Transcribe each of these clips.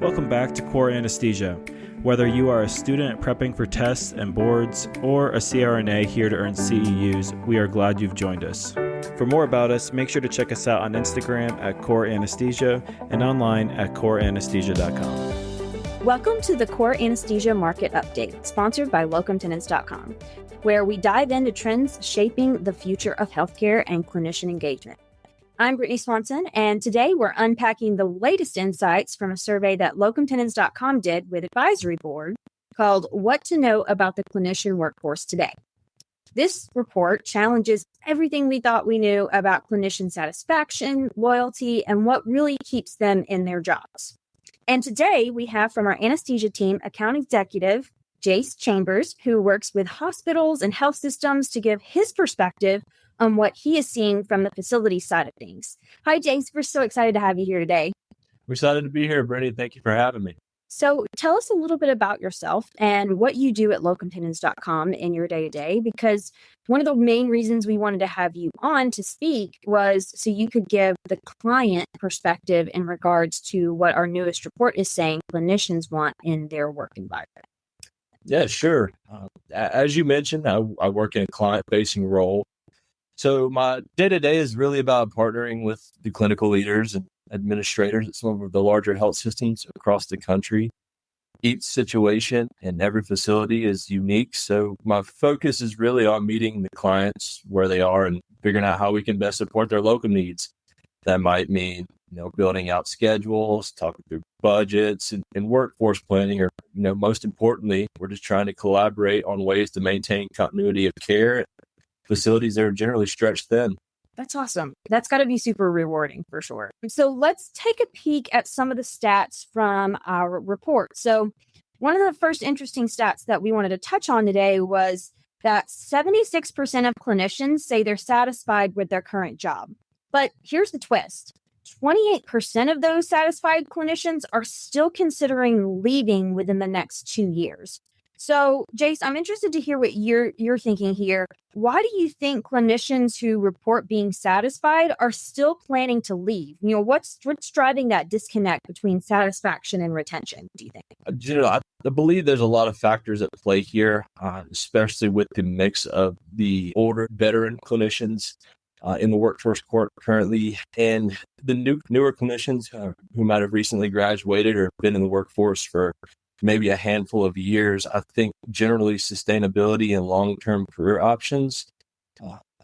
Welcome back to Core Anesthesia. Whether you are a student prepping for tests and boards or a CRNA here to earn CEUs, we are glad you've joined us. For more about us, make sure to check us out on Instagram at Core Anesthesia and online at coreanesthesia.com. Welcome to the Core Anesthesia Market Update, sponsored by locumtenants.com, where we dive into trends shaping the future of healthcare and clinician engagement. I'm Brittany Swanson, and today we're unpacking the latest insights from a survey that locumtenants.com did with Advisory Board called What to Know About the Clinician Workforce Today. This report challenges everything we thought we knew about clinician satisfaction, loyalty, and what really keeps them in their jobs. And today we have from our anesthesia team, account executive Jace Chambers, who works with hospitals and health systems to give his perspective on what he is seeing from the facility side of things. Hi, Jace. We're so excited to have you here today. We're excited to be here, Brittany. Thank you for having me. So tell us a little bit about yourself and what you do at locumtenants.com in your day-to-day, because one of the main reasons we wanted to have you on to speak was so you could give the client perspective in regards to what our newest report is saying clinicians want in their work environment. Yeah, sure. As you mentioned, I work in a client-facing role. So my day-to-day is really about partnering with the clinical leaders and administrators at some of the larger health systems across the country. Each situation and every facility is unique. So my focus is really on meeting the clients where they are and figuring out how we can best support their locum needs. That might mean, building out schedules, talking through budgets and workforce planning, or, most importantly, we're just trying to collaborate on ways to maintain continuity of care. Facilities that are generally stretched thin. That's awesome. That's got to be super rewarding for sure. So let's take a peek at some of the stats from our report. So one of the first interesting stats that we wanted to touch on today was that 76% of clinicians say they're satisfied with their current job. But here's the twist. 28% of those satisfied clinicians are still considering leaving within the next 2 years. So, Jace, I'm interested to hear what you're thinking here. Why do you think clinicians who report being satisfied are still planning to leave? What's driving that disconnect between satisfaction and retention, do you think? I believe there's a lot of factors at play here, especially with the mix of the older veteran clinicians in the workforce currently, and the newer clinicians who might have recently graduated or been in the workforce for maybe a handful of years. I think generally sustainability and long-term career options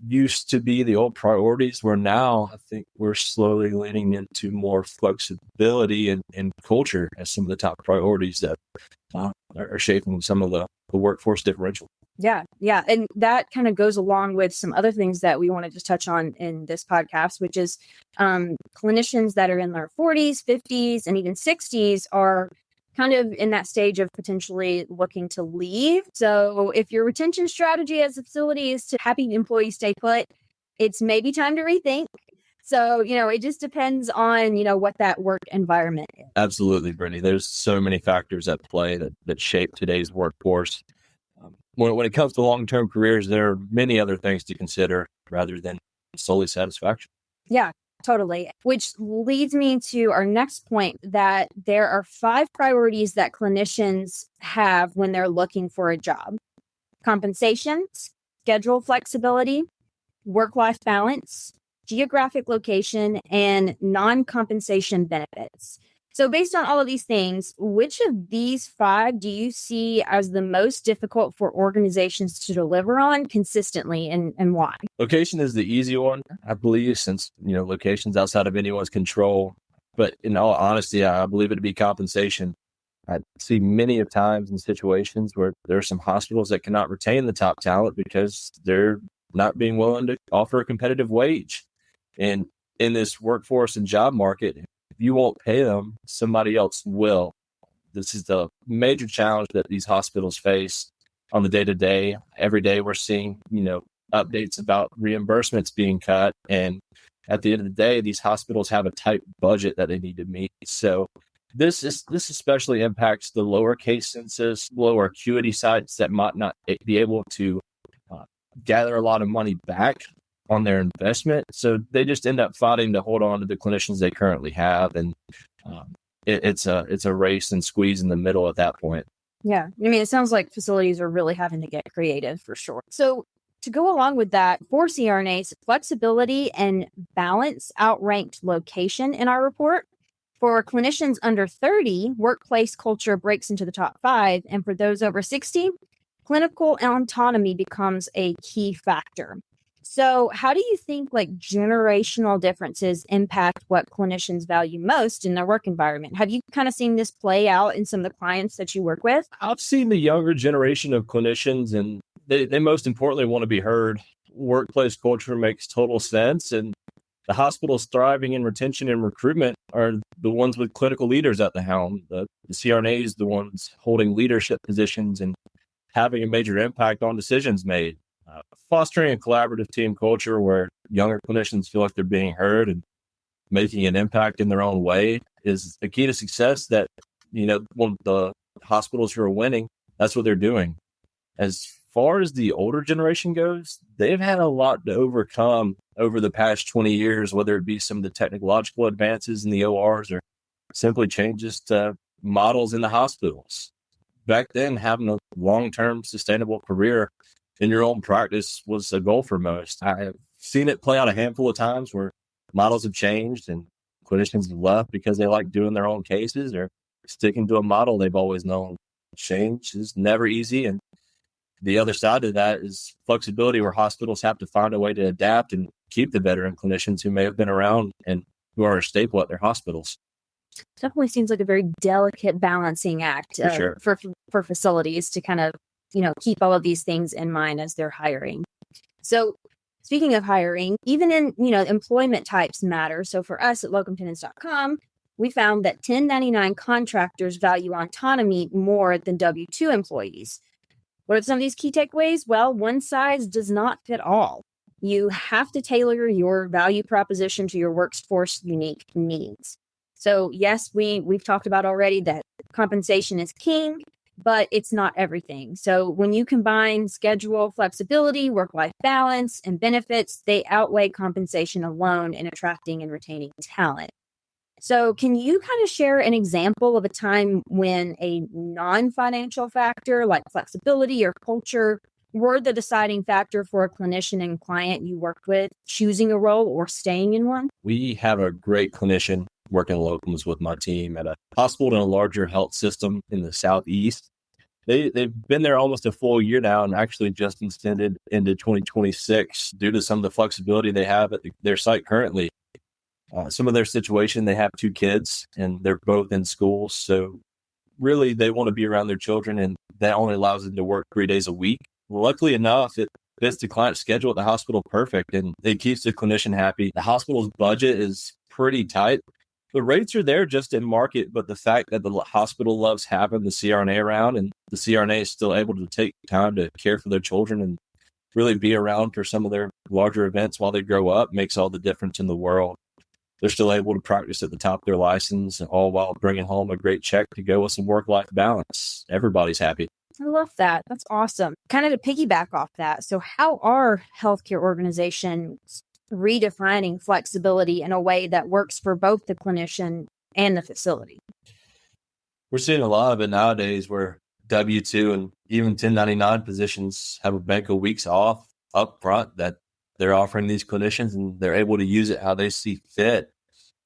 used to be the old priorities, where now I think we're slowly leaning into more flexibility and culture as some of the top priorities that are shaping some of the workforce differential. Yeah. And that kind of goes along with some other things that we wanted to touch on in this podcast, which is clinicians that are in their 40s, 50s, and even 60s are kind of in that stage of potentially looking to leave. So if your retention strategy as a facility is to happy employees stay put, it's maybe time to rethink. So, it just depends on, what that work environment is. Absolutely, Brittany. There's so many factors at play that shape today's workforce. When it comes to long-term careers, there are many other things to consider rather than solely satisfaction. Yeah. Totally. Which leads me to our next point, that there are 5 priorities that clinicians have when they're looking for a job: compensation, schedule flexibility, work-life balance, geographic location, and non-compensation benefits. So based on all of these things, which of these 5 do you see as the most difficult for organizations to deliver on consistently, and why? Location is the easy one, I believe, since, location's outside of anyone's control. But in all honesty, I believe it to be compensation. I see many of times in situations where there are some hospitals that cannot retain the top talent because they're not being willing to offer a competitive wage. And in this workforce and job market, if you won't pay them, somebody else will. This is the major challenge that these hospitals face on the day-to-day. Every day we're seeing, updates about reimbursements being cut. And at the end of the day, these hospitals have a tight budget that they need to meet. So this especially impacts the lower case census, lower acuity sites that might not be able to gather a lot of money back on their investment. So they just end up fighting to hold on to the clinicians they currently have. And it's a race and squeeze in the middle at that point. Yeah. I mean, it sounds like facilities are really having to get creative for sure. So, to go along with that, for CRNAs, flexibility and balance outranked location in our report. For clinicians under 30, workplace culture breaks into the top 5. And for those over 60, clinical autonomy becomes a key factor. So, how do you think like generational differences impact what clinicians value most in their work environment? Have you kind of seen this play out in some of the clients that you work with? I've seen the younger generation of clinicians, and they most importantly want to be heard. Workplace culture makes total sense, and the hospitals thriving in retention and recruitment are the ones with clinical leaders at the helm. The CRNAs, the ones holding leadership positions and having a major impact on decisions made. Fostering a collaborative team culture where younger clinicians feel like they're being heard and making an impact in their own way is the key to success. That, when the hospitals who are winning, that's what they're doing. As far as the older generation goes, they've had a lot to overcome over the past 20 years, whether it be some of the technological advances in the ORs or simply changes to models in the hospitals. Back then, having a long-term sustainable career in your own practice was a goal for most. I've seen it play out a handful of times where models have changed and clinicians have left because they like doing their own cases or sticking to a model they've always known. Change is never easy. And the other side of that is flexibility, where hospitals have to find a way to adapt and keep the veteran clinicians who may have been around and who are a staple at their hospitals. Definitely seems like a very delicate balancing act For sure. for facilities to kind of, keep all of these things in mind as they're hiring. So speaking of hiring, even in, employment types matter. So for us at locumtenants.com, we found that 1099 contractors value autonomy more than W-2 employees. What are some of these key takeaways? Well, one size does not fit all. You have to tailor your value proposition to your workforce unique needs. So yes, we've talked about already that compensation is king, but it's not everything. So when you combine schedule flexibility, work-life balance, and benefits, they outweigh compensation alone in attracting and retaining talent. So can you kind of share an example of a time when a non-financial factor like flexibility or culture were the deciding factor for a clinician and client you worked with choosing a role or staying in one? We have a great clinician working locums with my team at a hospital in a larger health system in the Southeast. They've been there almost a full year now and actually just extended into 2026 due to some of the flexibility they have at their site currently. Some of their situation, they have 2 kids and they're both in school. So really they want to be around their children, and that only allows them to work 3 days a week. Luckily enough, it fits the client's schedule at the hospital perfect, and it keeps the clinician happy. The hospital's budget is pretty tight. The rates are there just in market, but the fact that the hospital loves having the CRNA around, and the CRNA is still able to take time to care for their children and really be around for some of their larger events while they grow up, makes all the difference in the world. They're still able to practice at the top of their license, all while bringing home a great check to go with some work-life balance. Everybody's happy. I love that. That's awesome. Kind of to piggyback off that. So how are healthcare organizations redefining flexibility in a way that works for both the clinician and the facility? We're seeing a lot of it nowadays where W-2 and even 1099 positions have a bank of weeks off up front that they're offering these clinicians, and they're able to use it how they see fit.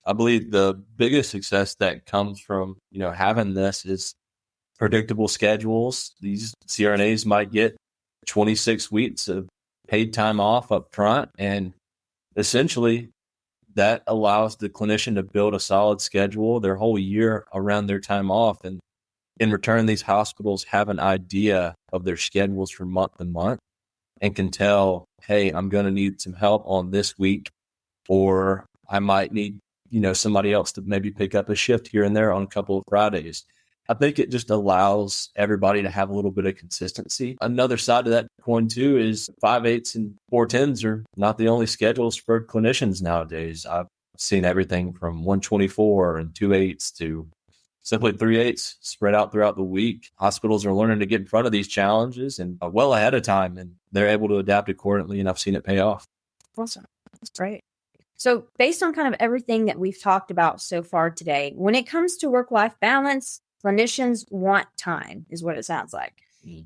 I believe the biggest success that comes from, having this is predictable schedules. These CRNAs might get 26 weeks of paid time off up front, and essentially that allows the clinician to build a solid schedule their whole year around their time off. And in return, these hospitals have an idea of their schedules from month to month and can tell, hey, I'm going to need some help on this week, or I might need, somebody else to maybe pick up a shift here and there on a couple of Fridays. I think it just allows everybody to have a little bit of consistency. Another side of that coin too is 5/8s and 4/10s are not the only schedules for clinicians nowadays. I've seen everything from 124 and 2/8s to simply 3/8s spread out throughout the week. Hospitals are learning to get in front of these challenges and well ahead of time, and they're able to adapt accordingly, and I've seen it pay off. Awesome. That's great. So based on kind of everything that we've talked about so far today, when it comes to work-life balance, clinicians want time, is what it sounds like,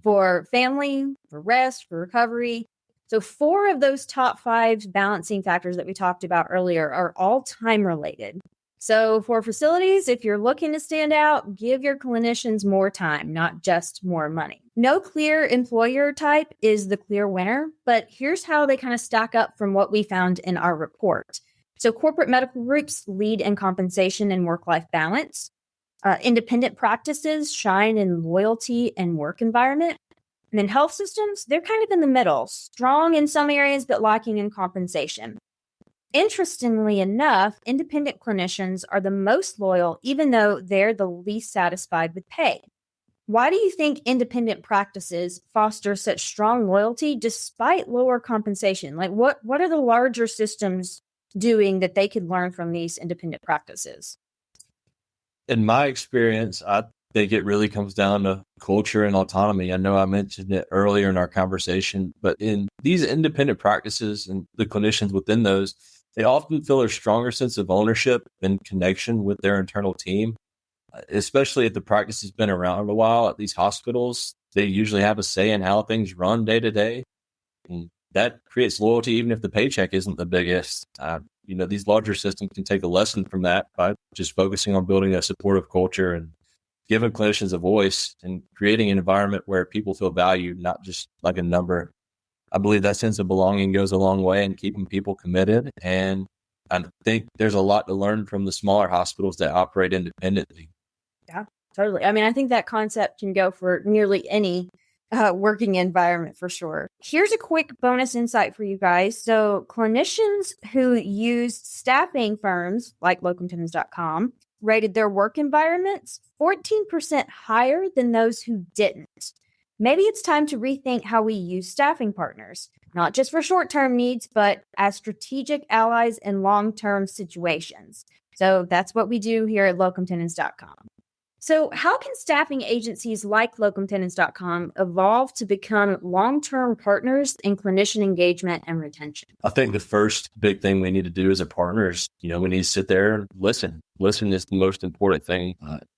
for family, for rest, for recovery. So 4 of those top 5 balancing factors that we talked about earlier are all time related. So for facilities, if you're looking to stand out, give your clinicians more time, not just more money. No clear employer type is the clear winner, but here's how they kind of stack up from what we found in our report. So corporate medical groups lead in compensation and work-life balance. Independent practices shine in loyalty and work environment. And then health systems, they're kind of in the middle, strong in some areas, but lacking in compensation. Interestingly enough, independent clinicians are the most loyal, even though they're the least satisfied with pay. Why do you think independent practices foster such strong loyalty despite lower compensation? Like what are the larger systems doing that they could learn from these independent practices? In my experience, I think it really comes down to culture and autonomy. I know I mentioned it earlier in our conversation, but in these independent practices and the clinicians within those, they often feel a stronger sense of ownership and connection with their internal team, especially if the practice has been around a while at these hospitals. They usually have a say in how things run day to day. And that creates loyalty, even if the paycheck isn't the biggest. These larger systems can take a lesson from that by just focusing on building a supportive culture and giving clinicians a voice and creating an environment where people feel valued, not just like a number. I believe that sense of belonging goes a long way in keeping people committed. And I think there's a lot to learn from the smaller hospitals that operate independently. Yeah, totally. I mean, I think that concept can go for nearly any working environment for sure. Here's a quick bonus insight for you guys. So clinicians who used staffing firms like locumtenants.com rated their work environments 14% higher than those who didn't. Maybe it's time to rethink how we use staffing partners, not just for short-term needs, but as strategic allies in long-term situations. So that's what we do here at locumtenants.com. So how can staffing agencies like locumtenants.com evolve to become long-term partners in clinician engagement and retention? I think the first big thing we need to do as a partner is, we need to sit there and listen. Listen is the most important thing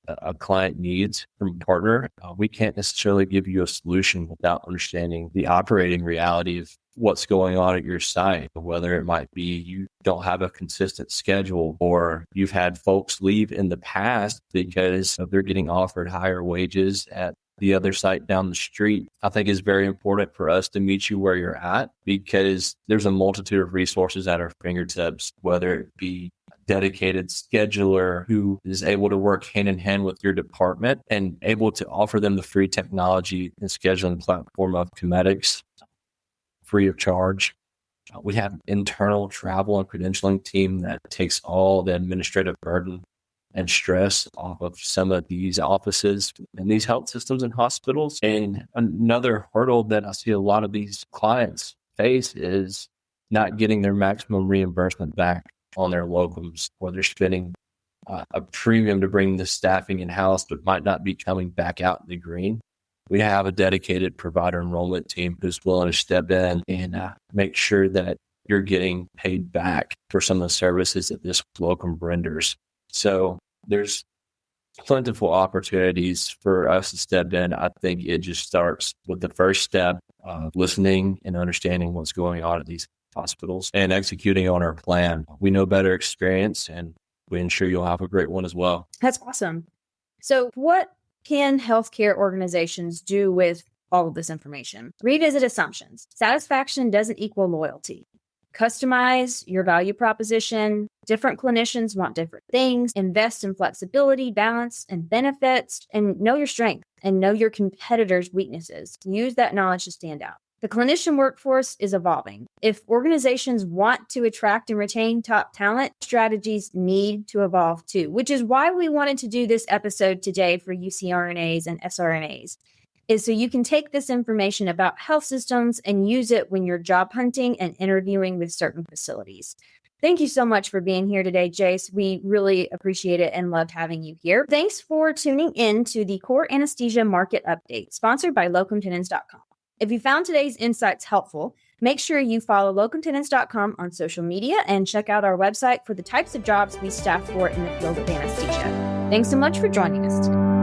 a client needs from a partner. We can't necessarily give you a solution without understanding the operating reality of what's going on at your site, whether it might be you don't have a consistent schedule or you've had folks leave in the past because they're getting offered higher wages at the other site down the street. I think it's very important for us to meet you where you're at because there's a multitude of resources at our fingertips, whether it be a dedicated scheduler who is able to work hand in hand with your department and able to offer them the free technology and scheduling platform of Comedics free of charge. We have an internal travel and credentialing team that takes all the administrative burden and stress off of some of these offices and these health systems and hospitals. And another hurdle that I see a lot of these clients face is not getting their maximum reimbursement back on their locums, or they're spending a premium to bring the staffing in-house, but might not be coming back out in the green. We have a dedicated provider enrollment team who's willing to step in and make sure that you're getting paid back for some of the services that this locum renders. So there's plentiful opportunities for us to step in. I think it just starts with the first step of listening and understanding what's going on at these hospitals and executing on our plan. We know better experience, and we ensure you'll have a great one as well. That's awesome. So what can healthcare organizations do with all of this information? Revisit assumptions. Satisfaction doesn't equal loyalty. Customize your value proposition. Different clinicians want different things. Invest in flexibility, balance, and benefits, and know your strength and know your competitors' weaknesses. Use that knowledge to stand out. The clinician workforce is evolving. If organizations want to attract and retain top talent, strategies need to evolve too, which is why we wanted to do this episode today for UCRNAs and SRNAs, is so you can take this information about health systems and use it when you're job hunting and interviewing with certain facilities. Thank you so much for being here today, Jace. We really appreciate it and loved having you here. Thanks for tuning in to the Core Anesthesia Market Update, sponsored by locumtenants.com. If you found today's insights helpful, Make sure you follow locumtenants.com on social media and check out our website for the types of jobs we staff for in the field of anesthesia. Thanks so much for joining us today.